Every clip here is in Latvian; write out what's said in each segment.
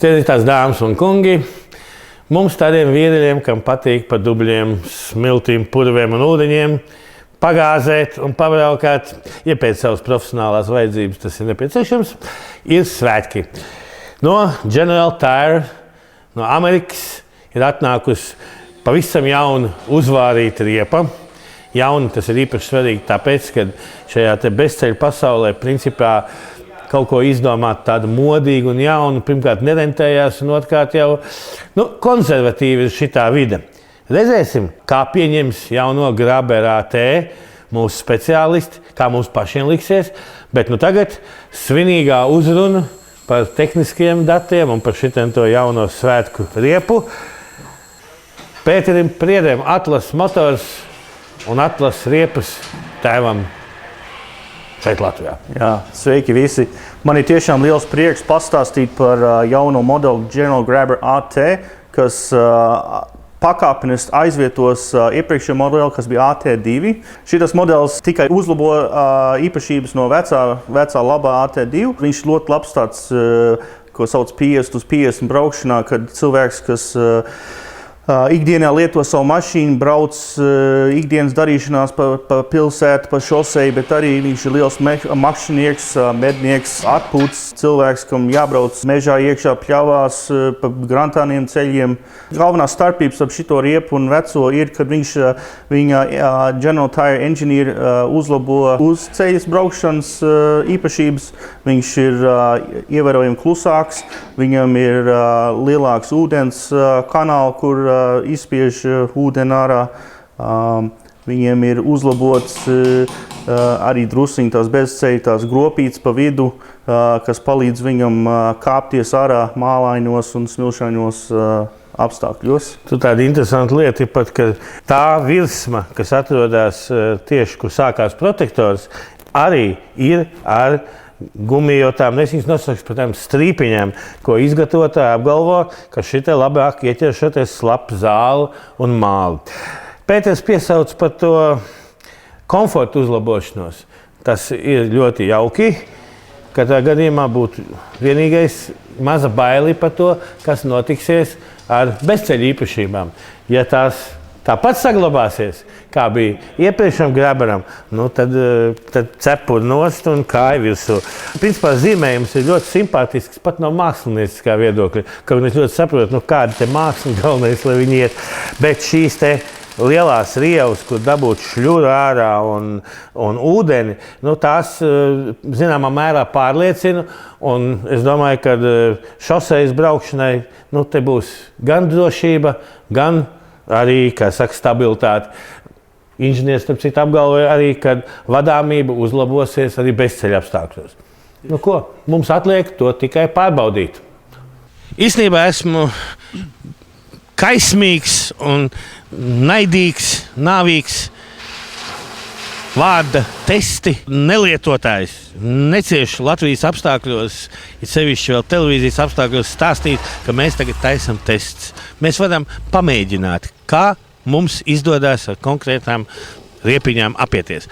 Tie ir tās dāmas un kungi. Mums tādiem vīrieļiem, kam patīk pa dubļiem, smiltīm, purviem un ūdeņiem, pagāzēt un pabraukāt, ja pēc savas profesionālās vajadzības tas ir nepieciešams, ir svētki. No General Tire, no Amerikas, ir atnākusi pavisam jauna uzvārīta riepa. Jauna tas ir īpaši svarīgi, tāpēc, ka šajā bezceļu pasaulē principā kaut ko izdomāt tādu modīgu un jaunu, pirmkārt nerentējās, un otrkārt jau konservatīvi ir šitā vide. Redzēsim, kā pieņems jauno Grabber AT mūsu speciālisti, kā mums pašiem liksies, bet tagad svinīgā uzruna par tehniskiem datiem un par šito jauno svētku riepu. Pēterim Priedēm Atlas Motors un Atlas riepas tēvam šeit Latvijā. Jā, sveiki visi! Man ir tiešām liels prieks pastāstīt par jauno modeli General Grabber AT, kas pakāpeniski aizvietos iepriekšējo modeli, kas bija AT2. Šitas modelis tikai uzlabo īpašības no vecā labā AT2. Viņš ļoti labs tāds, ko sauc 50/50 braukšanā, kad cilvēks, kas ikdienā lieto savu mašīnu, brauc ikdienas darīšanās pa pilsētu, pa šoseju, bet arī viņš ir liels mašinieks, mednieks, atpūtas cilvēks, kam jābrauc mežā iekšā pļavās, pa grantāniem ceļiem. Galvenā starpības ap šito riepu un veco ir, kad viņa General Tire Engineer uzlabo uz ceļas braukšanas īpašības. Viņš ir ievērojami klusāks, viņam ir lielāks ūdens kanāls, kur izspiež ūdeni ārā. Viņiem ir uzlabots arī drusiņi tās bezceļa, tās gropītes pa vidu, kas palīdz viņam kāpties ārā mālainos un smilšainos apstākļos. Tu tāda interesanta lieta ir pat, ka tā virsma, kas atrodas tieši, kur sākās protektors, arī ir ar gumijotām, es viņas nosaucu par tām strīpiņām, ko izgatavotāji apgalvo, ka šitai labāk ieķer šoties slapu zāli un māli. Pēters piesauc par to komfortu uzlabošanos. Tas ir ļoti jauki, ka tā gadījumā būtu vienīgais maza baili par to, kas notiksies ar bezceļu īpašībām. Ja tās tāpat saglabāsies, kā bija iepriekšam Grabberam, tad cepuri nost un kāja virsū. Principā zīmējums ir ļoti simpātisks pat no mākslinieckā viedokļa, ka es ļoti saprotu, kāda te māksla galvenais, lai viņi iet. Bet šīs te lielās rievas, kur dabūt šļuru ārā un ūdeni, tās zināmā mērā pārliecina. Un es domāju, ka šosejas braukšanai te būs gan drošība, gan arī, kā saka, stabilitāte. Inženieris, starp citu, apgalvoja arī, ka vadāmība uzlabosies arī bezceļa apstākļos. Ko? Mums atliek to tikai pārbaudīt. Īstenībā esmu kaismīgs un naidīgs, nāvīgs vārda testi nelietotājs. Necieši Latvijas apstākļos, ir sevišķi vēl televīzijas apstākļos stāstīt, ka mēs tagad taisam tests. Mēs varam pamēģināt, kā mums izdodas ar konkrētām riepiņām apieties.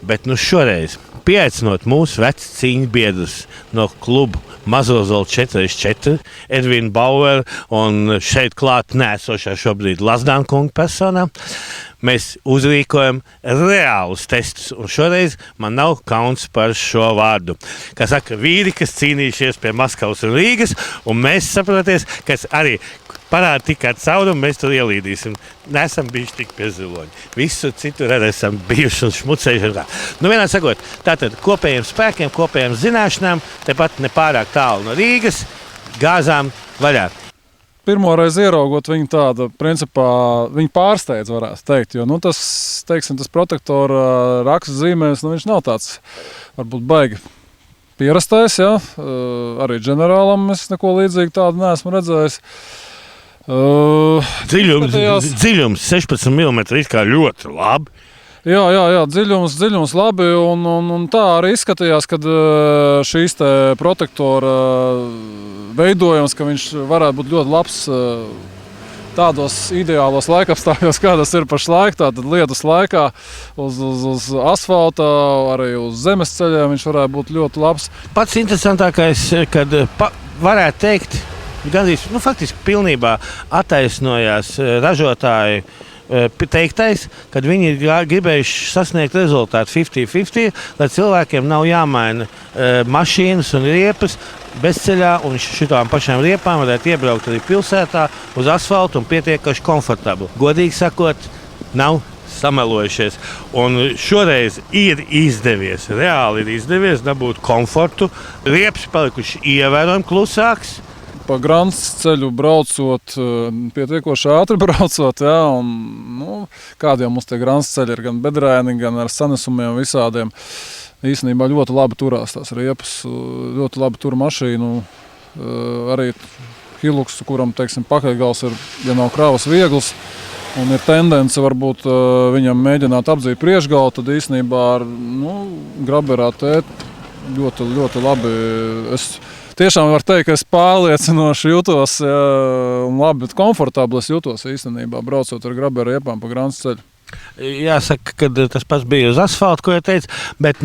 Bet šoreiz, pieaicinot mūsu vecu cīņu biedrus no klubu Mazozolu 4x4, Edvinu Baueru un šeit klāt nēsošā šobrīd Lazdāna kunga personā, mēs uzrīkojam reālus testus. Un šoreiz man nav kauns par šo vārdu. Kā saka, vīri, kas cīnījušies pie Maskavas un Rīgas, un mēs saproties, kas arī parāda tikai caurumu, mēs tur ielīdīsim. Nesam bijuši tik pie ziloņa. Visu citur arī esam bijuši un šmucējuši. Vienā sakot, tātad kopējiem spēkiem, kopējiem zināšanām, tepat nepārāk tālu no Rīgas, gāzām vaļā. Pirmoreiz ieraugot viņu tādu, principā, viņu pārsteidz, varētu teikt, jo, tas, teiksim, tas protektora raksta zīmējums, viņš nav tāds, varbūt baigi pierastais, ja, arī ģenerālam es neko līdzīgi tādu neesmu redzējis. Dziļums 16 mm ir kā ļoti labi. Jā, dziļums labi, un tā arī izskatījās, kad šīs te protektora veidojums, ka viņš varētu būt ļoti labs tādos ideālos laikapstākļos, kā tas ir pašlaik, tātad lietus laikā, uz asfalta, arī uz zemes ceļiem viņš varētu būt ļoti labs. Pats interesantākais, kad varētu teikt, gandrīz, faktiski pilnībā attaisnojās ražotāju teiktais, kad viņi ir gribējuši sasniegt rezultātu 50-50, lai cilvēkiem nav jāmaina mašīnas un riepas bezceļā, un šitām pašām riepām varētu iebraukt arī pilsētā uz asfaltu un pietiekami komfortabli. Godīgi sakot, nav samelojušies. Un šoreiz ir izdevies, reāli ir izdevies dabūt komfortu. Riepas palikuši ievērojami klusāks. Pa Grants ceļu braucot, pietiekoši ātri braucot, jā, un kādi jau mums tie Grants ceļi ir gan bedrēni, gan ar sanesumiem visādiem. Īstenībā ļoti labi turās tās riepas, ļoti labi tur mašīnu. Arī Hilux, kuram, teiksim, pakaļgals ir, ja nav kravas viegls, un ir tendence varbūt viņam mēģināt apdzīt priekšgalu, tad īstenībā ar Graber AT ļoti, ļoti labi. Es tiešām varu teikt, ka es pārliecinoši jutos un labi, bet komfortabli es jutos īstenībā, braucot ar Graber riepām pa Grants ceļu. Jāsaka, ka tas pats bija uz asfalta, ko jau teicu, bet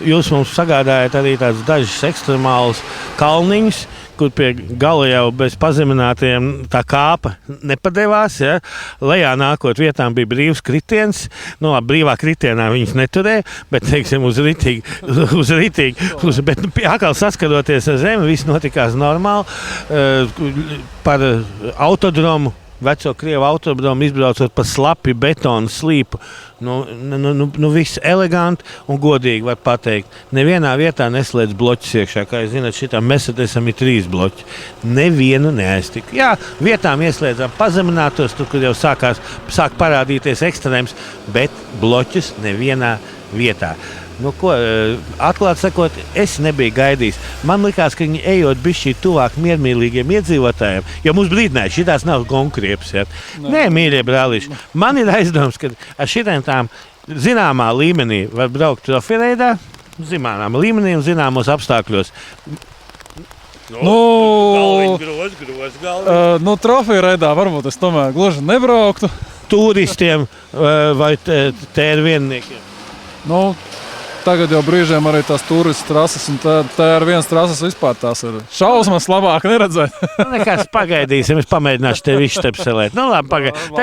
jūs mums sagādājat arī tādas dažas ekstremālas kalniņas, kur pie gala jau bez pazeminātiem tā kāpa nepadevās. Ja? Lejā nākot vietām bija brīvs kritiens. Brīvā kritienā viņas neturēja, bet, teiksim, uz ritīgi. Bet atkal saskaroties ar zemi, viss notikās normāli. Par autodromu, veco Krievu autodromu izbraucot pa slapi betonu slīpu. Viss eleganti un godīgi var pateikt. Nevienā vietā neslēdz bloķus iekšā. Kā jūs zināt, šitā Mercedesam ir 3 bloķi. Nevienu neaiztika. Jā, vietām ieslēdzām pazeminātos, tur, kur jau sāk parādīties ekstrēms, bet bloķus nevienā vietā. Atklāti sakot, es nebiju gaidījis. Man likās, ka viņi ejot bišķī tuvāk miermīlīgiem iedzīvotājiem, jo mums brīdināja, šitās nav gonkriepas. Ja? Nē, mīļie brālīši, man ir aizdoms, ka ar šitiem tām zināmā līmenī var braukt trofeireidā, zināmā līmenī un zināmos apstākļos. Trofeireidā varbūt es tomēr gluži nebrauktu. Turistiem vai tērvienniekiem? Tagad jau brīžiem arī tās turistu trases, un tā ir vienas trases vispār tās ir šausmas labāk neredzēt. Nekas, pagaidīsim, es pamēģināšu tevi izštepselēt. Labi, pagaidīt.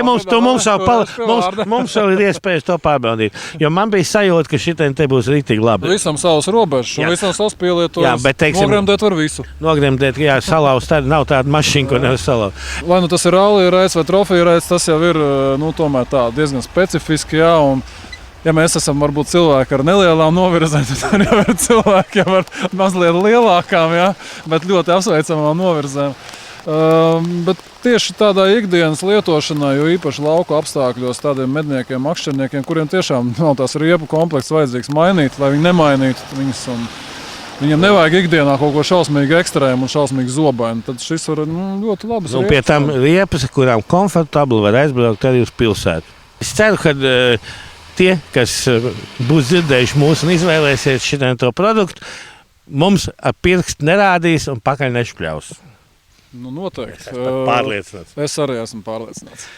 Mums vēl ir iespējas to pārbaudīt, jo man bija sajūta, ka šitien te būs rītīgi labi. Visam savas robežas, un visam savas pielietojums. Nogremdēt var visu. Nogremdēt, jā, salauzt, nav tāda mašīna, ko nevar salauzt. Vai tas ir rallija reids vai trofeja reids, tas jau ir, tomēr tā diezgan specifiski, jā, un ja mēs esam varbūt cilvēki ar nelielām novirzēm, tad jau ir cilvēki ar mazliet lielākām, ja? Bet ļoti apsveicamām novirzēm. Bet tieši tādā ikdienas lietošanā, jo īpaši lauku apstākļos tādiem medniekiem, makšķerniekiem, kuriem tiešām nav tās riepu komplekts vajadzīgs mainīt, lai viņi nemainītu viņas. Viņam nevajag ikdienā kaut ko šausmīgi ekstrēmu un šausmīgi zobainu. Tad šis var ļoti labas riepas. Pie tam riepas, kurām komfortabli var aizbraukt arī uz pilsētu. Es ceru, ka tie, kas būs dzirdējuši mūsu un izvēlēsies šitiem to produktu, mums ar pirkstu nerādīs un pakaļ nešpļaus. Noteikti. Pārliecināts. Es arī esmu pārliecināts.